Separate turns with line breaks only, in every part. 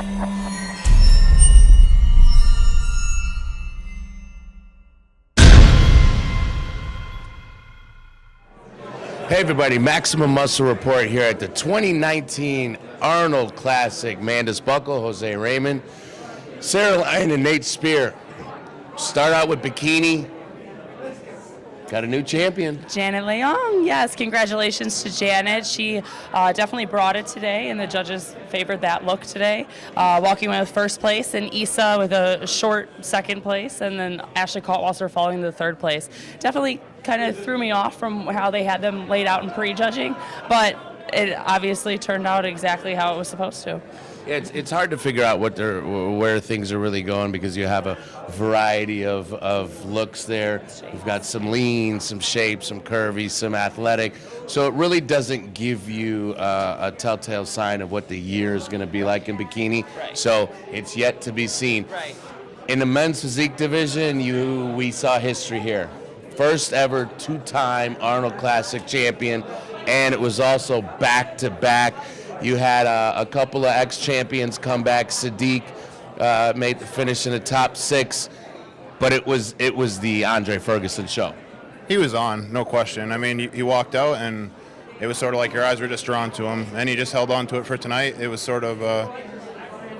Hey everybody, Maximum Muscle Report here at the 2019 Arnold Classic. Mandus Buckle, Jose Raymond, Sarah Lyon, and Nate Spear. Start out with bikini. Got a new champion.
Janet Layug, yes, congratulations to Janet. She definitely brought it today, and the judges favored that look today. Walking away with first place, and Issa with a short second place, and then Ashley Kaltwasser falling to third place. Definitely kind of threw me off from how they had them laid out in pre-judging, but it obviously turned out exactly how it was supposed to.
Yeah, it's hard to figure out where things are really going because you have a variety of looks there. You've got some lean, some shape, some curvy, some athletic. So it really doesn't give you a telltale sign of what the year is going to be like in bikini.
Right.
So it's yet to be seen.
Right.
In the men's physique division, we saw history here. First ever two-time Arnold Classic champion, and it was also back-to-back. You had a couple of ex-champions come back. Physique made the finish in the top 6, but it was the Andre Ferguson show.
He was on, no question. I mean, he walked out, and it was sort of like your eyes were just drawn to him, and he just held on to it for tonight. It was sort of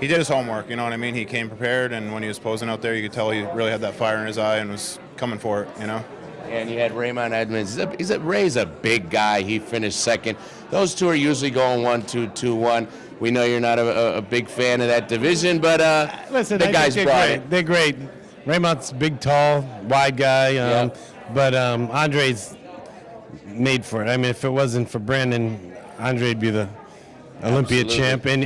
he did his homework, you know what I mean? He came prepared, and when he was posing out there, you could tell he really had that fire in his eye and was coming for it, you know?
And you had Raymond Edmonds. Ray's a big guy. He finished second. Those two are usually going 1-2, 2-1. We know you're not a big fan of that division, but
listen,
the guys brought it.
They're great. Raymond's big, tall, wide guy, but Andre's made for it. I mean, if it wasn't for Brandon, Andre'd be the Olympia champ. And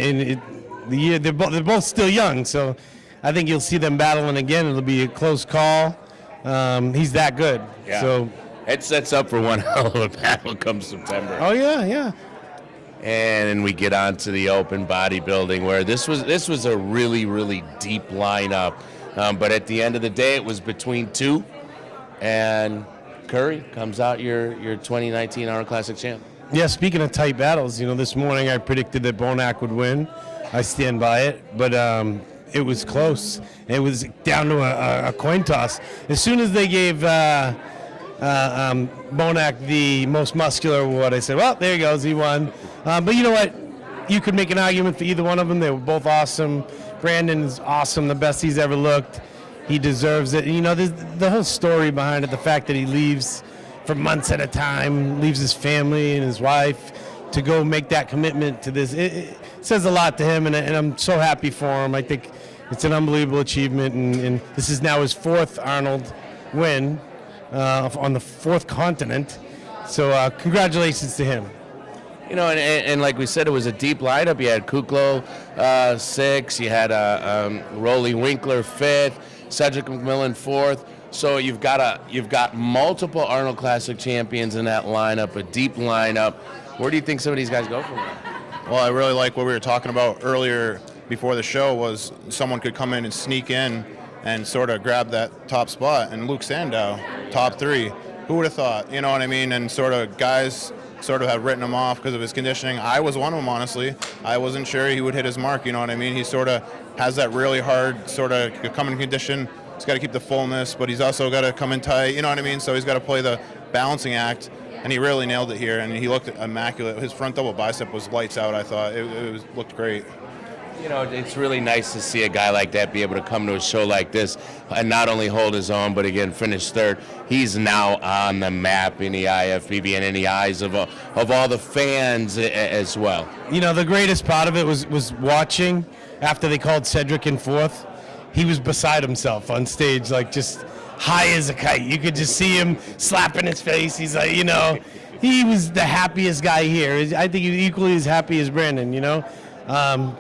they're both still young, so I think you'll see them battling again. It'll be a close call. He's that good.
Yeah.
So
it sets up for one hell of a battle come September.
Oh yeah.
And then we get on to the open bodybuilding, where this was a really, really deep lineup. But at the end of the day, it was between two, and Curry comes out your 2019 Arnold Classic champ.
Yeah. Speaking of tight battles, this morning I predicted that Bonac would win. I stand by it, but it was close. It was down to a coin toss. As soon as they gave Bonac the most muscular award, I said, well, there he goes, he won. But you know what? You could make an argument for either one of them. They were both awesome. Brandon is awesome, the best he's ever looked. He deserves it. There's the whole story behind it, the fact that he leaves for months at a time, leaves his family and his wife to go make that commitment to this. It says a lot to him, and I'm so happy for him. I think it's an unbelievable achievement, and this is now his 4th Arnold win on the 4th continent. So congratulations to him.
And like we said, it was a deep lineup. You had Kuklo 6, you had Rolly Winkler 5th, Cedric McMillan 4th. So you've got multiple Arnold Classic champions in that lineup, a deep lineup. Where do you think some of these guys go from there?
Well, I really like what we were talking about earlier before the show was someone could come in and sneak in and sort of grab that top spot. And Luke Sandow, top 3. Who would have thought? You know what I mean? And sort of guys sort of have written him off because of his conditioning. I was one of them, honestly. I wasn't sure he would hit his mark, you know what I mean? He sort of has that really hard sort of come in condition. He's got to keep the fullness, but he's also got to come in tight, you know what I mean? So he's got to play the balancing act. And he really nailed it here, and he looked immaculate. His front double bicep was lights out, I thought. It looked great.
It's really nice to see a guy like that be able to come to a show like this and not only hold his own, but again, finish 3rd. He's now on the map in the IFBB and in the eyes of all the fans as well.
The greatest part of it was watching after they called Cedric in 4th. He was beside himself on stage, like just high as a kite. You could just see him slapping his face. He's like, he was the happiest guy here. I think he was equally as happy as Brandon,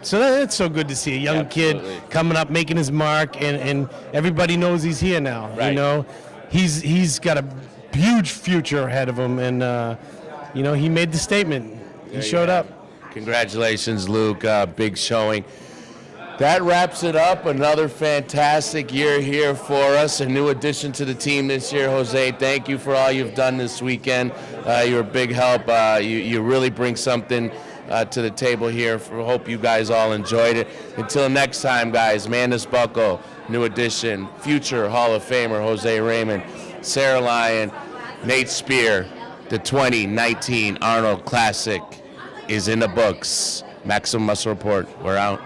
So that's so good to see a young kid coming up, making his mark, and everybody knows he's here now.
Right.
He's got a huge future ahead of him, and he made the statement. He showed up.
Congratulations, Luke. Big showing. That wraps it up. Another fantastic year here for us. A new addition to the team this year. Jose, thank you for all you've done this weekend. You're a big help. You really bring something to the table here. Hope you guys all enjoyed it. Until next time, guys, Mandus Buckle, new addition, future Hall of Famer Jose Raymond, Sarah Lyon, Nate Spear. The 2019 Arnold Classic is in the books. Maximum Muscle Report. We're out.